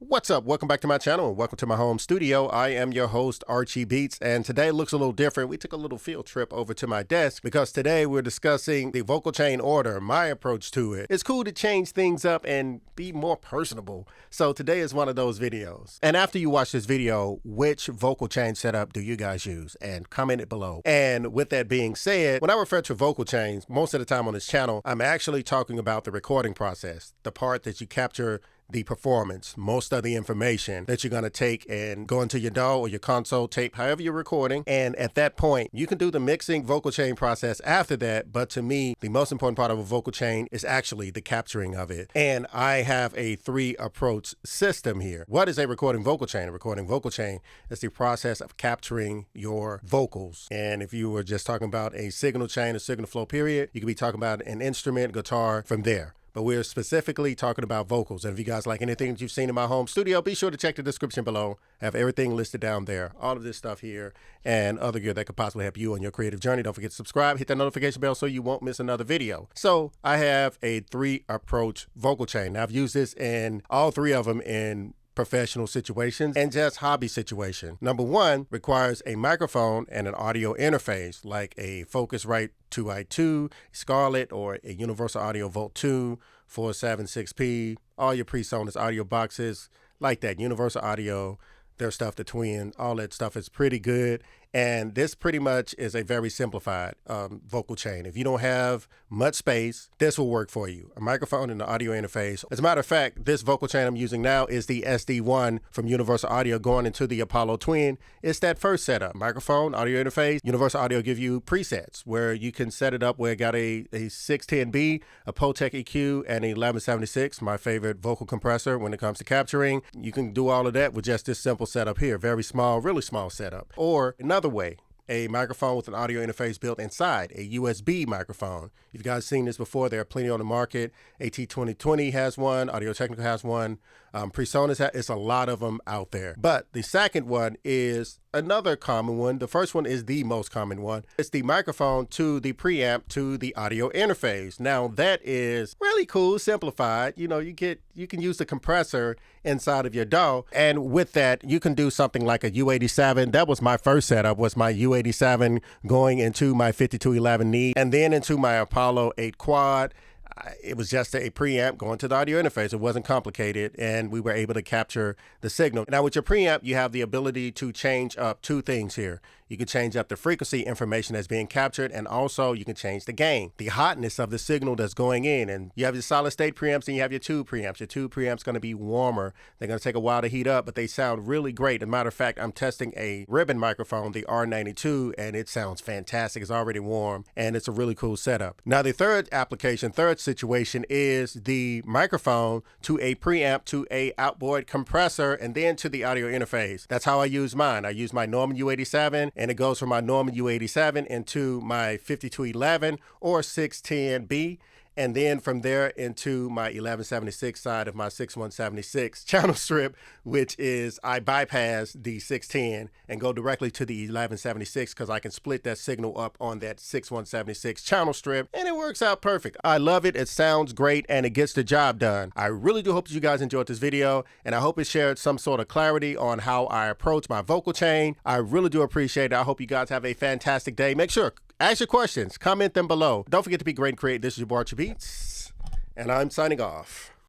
What's up? Welcome back to my channel and welcome to my home studio. I am your host, Archie Beats, and today looks a little different. We took a little field trip over to my desk because today we're discussing the vocal chain order, my approach to it. It's cool to change things up and be more personable. So today is one of those videos. And after you watch this video, which vocal chain setup do you guys use? And comment it below. And with that being said, when I refer to vocal chains, most of the time on this channel, I'm actually talking about the recording process, the part that you capture the performance, most of the information that you're going to take and go into your DAW or your console tape, however you're recording. And at that point, you can do the mixing vocal chain process after that. But to me, the most important part of a vocal chain is actually the capturing of it. And I have a 3-approach system here. What is a recording vocal chain? A recording vocal chain is the process of capturing your vocals. And if you were just talking about a signal chain, a signal flow period, you could be talking about an instrument, guitar from there. But we're specifically talking about vocals. And if you guys like anything that you've seen in my home studio, be sure to check the description below. I have everything listed down there. All of this stuff here and other gear that could possibly help you on your creative journey. Don't forget to subscribe, hit that notification bell so you won't miss another video. So I have a 3-approach vocal chain. Now, I've used this in all 3 of them in professional situations and just hobby situation. Number 1 requires a microphone and an audio interface like a Focusrite 2i2, Scarlett, or a Universal Audio Volt 2, 476p, all your PreSonus audio boxes like that. Universal Audio, their stuff, the Twin, all that stuff is pretty good. And this pretty much is a very simplified vocal chain. If you don't have much space, this will work for you. A microphone and an audio interface. As a matter of fact, this vocal chain I'm using now is the SD1 from Universal Audio going into the Apollo Twin. It's that first setup. Microphone, audio interface. Universal Audio give you presets where you can set it up where it got a 610B, a Potec EQ, and a 1176, my favorite vocal compressor when it comes to capturing. You can do all of that with just this simple setup here. Very small, really small setup. Or another way, a microphone with an audio interface built inside, a USB microphone. If you guys seen this before, there are plenty on the market. AT2020 has one, Audio Technica has one, PreSonus it's a lot of them out there. But the second one is another common one. The first one is the most common one. It's the microphone to the preamp to the audio interface. Now that is really cool, simplified. You know, you can use the compressor inside of your DAW, and with that you can do something like a U87. That was my first setup, was my U87 going into my 5211 Need and then into my Apollo 8 Quad. It was just a preamp going to the audio interface. It wasn't complicated, and we were able to capture the signal. Now with your preamp, you have the ability to change up 2 things here. You can change up the frequency information that's being captured, and also you can change the gain, the hotness of the signal that's going in. And you have your solid state preamps and you have your tube preamps. Your tube preamps going to be warmer. They're going to take a while to heat up, but they sound really great. As a matter of fact, I'm testing a ribbon microphone, the R92, and it sounds fantastic. It's already warm, and it's a really cool setup. Now the third situation is the microphone to a preamp to a outboard compressor and then to the audio interface. That's how I use mine. I use my Norman U87, and it goes from my Norman U87 into my 5211 or 610B. And then from there into my 1176 side of my 6176 channel strip, which is I bypass the 610 and go directly to the 1176 because I can split that signal up on that 6176 channel strip, and it works out perfect. I love it. It sounds great, and it gets the job done. I really do hope that you guys enjoyed this video, and I hope it shared some sort of clarity on how I approach my vocal chain. I really do appreciate it. I hope you guys have a fantastic day. Make sure, ask your questions, comment them below. Don't forget to be great and create. This is your boy Archie Beats, and I'm signing off.